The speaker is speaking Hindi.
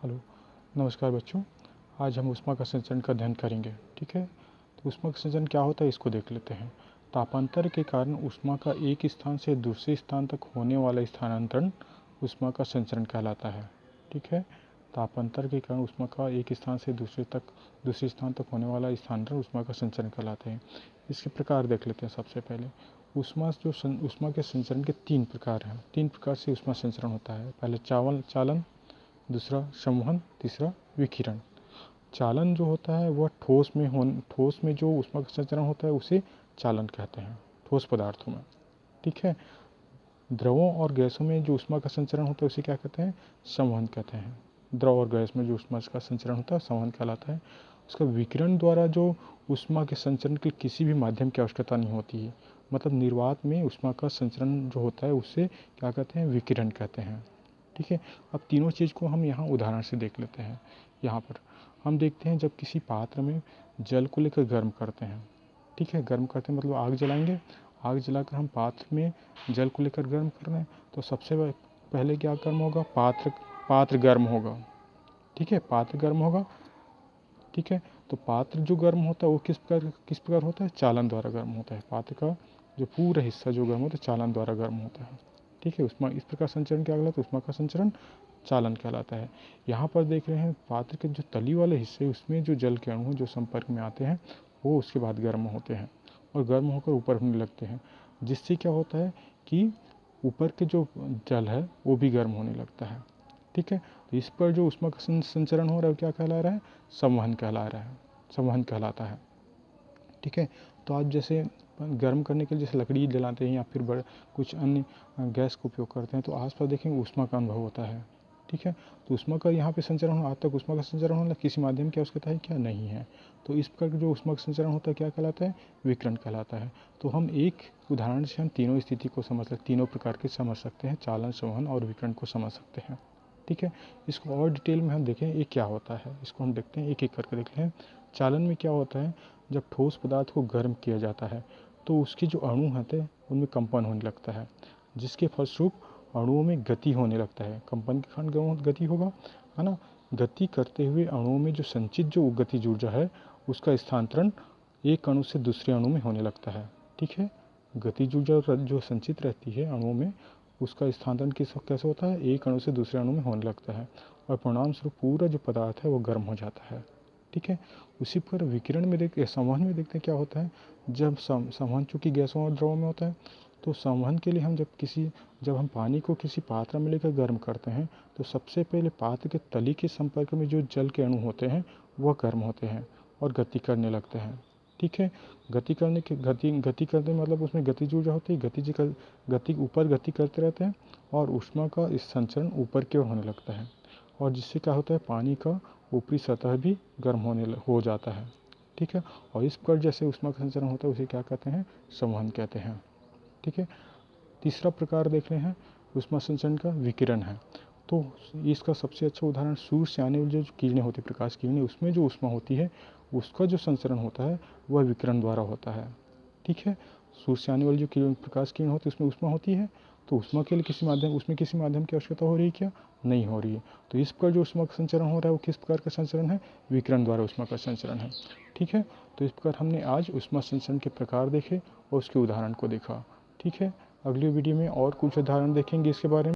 हेलो, नमस्कार बच्चों। आज हम ऊष्मा का संचरण का अध्ययन करेंगे। ठीक है, तो ऊष्मा का संचरण क्या होता है इसको देख लेते हैं। तापांतर के कारण ऊष्मा का एक स्थान से दूसरे स्थान तक होने वाला स्थानांतरण ऊष्मा का संचरण कहलाता है। ठीक है, तापांतर के कारण ऊष्मा का एक स्थान से दूसरे स्थान तक होने वाला स्थानांतरण ऊष्मा का संचरण कहलाते हैं। इसके प्रकार देख लेते हैं। सबसे पहले ऊष्मा के संचरण के 3 प्रकार हैं। 3 प्रकार से ऊष्मा संचरण होता है। पहले चालन, दूसरा संवहन, तीसरा विकिरण। चालन जो होता है वह ठोस में जो ऊष्मा का संचरण होता है उसे चालन कहते हैं, ठोस पदार्थों में। ठीक है, द्रवों और गैसों में जो ऊष्मा का संचरण होता है उसे क्या कहते हैं? संवहन कहते हैं। द्रव और गैस में जो ऊष्मा का संचरण होता है संवहन कहलाता है। उसका विकिरण द्वारा जो ऊष्मा के संचरण के किसी भी माध्यम की आवश्यकता नहीं होती है, मतलब निर्वात में ऊष्मा का संचरण जो होता है उसे क्या कहते हैं? विकिरण कहते हैं। ठीक है, अब तीनों चीज़ को हम यहाँ उदाहरण से देख लेते हैं। यहाँ पर हम देखते हैं जब किसी पात्र में जल को लेकर गर्म करते हैं। ठीक है, गर्म करते हैं मतलब आग जलाएंगे। आग जलाकर हम पात्र में जल को लेकर गर्म कर रहे हैं तो सबसे पहले क्या गर्म होगा? पात्र गर्म होगा। ठीक है, पात्र गर्म होगा। ठीक है, तो पात्र जो गर्म होता है वो किस प्रकार होता है? चालन द्वारा गर्म होता है। पात्र का जो पूरा हिस्सा जो गर्म होता है चालन द्वारा गर्म होता है। ठीक है, ऊष्मा इस प्रकार संचरण क्या कहलाता है? ऊष्मा का संचरण चालन कहलाता है। यहाँ पर देख रहे हैं पात्र के जो तली वाले हिस्से उसमें जो जल के अणु जो संपर्क में आते हैं वो उसके बाद गर्म होते हैं और गर्म होकर ऊपर होने लगते हैं, जिससे क्या होता है कि ऊपर के जो जल है वो भी गर्म होने लगता है। ठीक है, तो इस पर जो ऊष्मा का संचरण हो रहा है क्या कहला रहा है? संवहन कहलाता है। ठीक है, तो आप जैसे गर्म करने के लिए जैसे लकड़ी जलाते हैं या फिर कुछ अन्य गैस का उपयोग करते हैं तो आसपास देखेंगे ऊष्मा का अनुभव होता है। ठीक है, तो ऊष्मा का यहाँ पे संचरण आज तक ऊष्मा का संचरण होना किसी माध्यम की आवश्यकता है क्या? नहीं है। तो इस प्रकार का जो ऊष्मा का संचरण होता है क्या कहलाता है? विकिरण कहलाता है। तो हम एक उदाहरण से हम तीनों स्थिति को तीनों प्रकार के समझ सकते हैं, चालन, संवहन और विकिरण को समझ सकते हैं। ठीक है, इसको और डिटेल में हम देखें ये क्या होता है, इसको हम देखते हैं, एक एक करके देख लें। चालन में क्या होता है? जब ठोस पदार्थ को गर्म किया जाता है तो उसके जो अणु होते हैं उनमें कंपन होने लगता है, जिसके फलस्वरूप अणुओं में गति होने लगता है। कंपन के कारण गति होगा, है ना। गति करते हुए अणुओं में जो संचित जो गतिज ऊर्जा है उसका स्थानांतरण एक अणु से दूसरे अणु में होने लगता है। ठीक है, गतिज ऊर्जा जो संचित रहती है अणुओं में उसका स्थानांतरण कैसे होता है? एक अणु से दूसरे अणु में होने लगता है और परिणाम स्वरूप पूरा जो पदार्थ है वो गर्म हो जाता है। ठीक है, उसी पर विकिरण में संवहन में देखते हैं क्या होता है। जब संवहन चूंकि गैसों और द्रवों में होता है तो संवहन के लिए हम जब हम पानी को किसी पात्र में लेकर गर्म करते हैं तो सबसे पहले पात्र के तली के संपर्क में जो जल के अणु होते हैं वह गर्म होते हैं और गति करने लगते हैं। ठीक है, गति करने मतलब उसमें गतिज ऊर्जा होती है, ऊपर गति करते रहते हैं और ऊष्मा का इस संचरण ऊपर की ओर होने लगता है और जिससे क्या होता है? पानी का ऊपरी सतह भी गर्म हो जाता है। ठीक है, और इस पर जैसे ऊष्मा का संचरण होता है उसे क्या कहते हैं? संवहन कहते हैं। ठीक है, तीसरा प्रकार देख रहे हैं ऊष्मा संचरण का, विकिरण है। तो इसका सबसे अच्छा उदाहरण सूर्य से आने वाली जो किरणें होती है, प्रकाश किरणें, उसमें जो ऊष्मा होती है उसका जो संचरण होता है वह विकिरण द्वारा होता है। ठीक है, सूर्य से आने वाली जो प्रकाश किरण होती है उसमें ऊष्मा होती है, तो ऊष्मा के लिए किसी माध्यम की आवश्यकता हो रही है क्या? नहीं हो रही है। तो इस पर जो ऊष्मा का संचरण हो रहा है वो किस प्रकार का संचरण है? विकिरण द्वारा ऊष्मा का संचरण है। ठीक है, तो इस प्रकार हमने आज ऊष्मा संचरण के प्रकार देखे और उसके उदाहरण को देखा। ठीक है, अगली वीडियो में और कुछ उदाहरण देखेंगे इसके बारे में।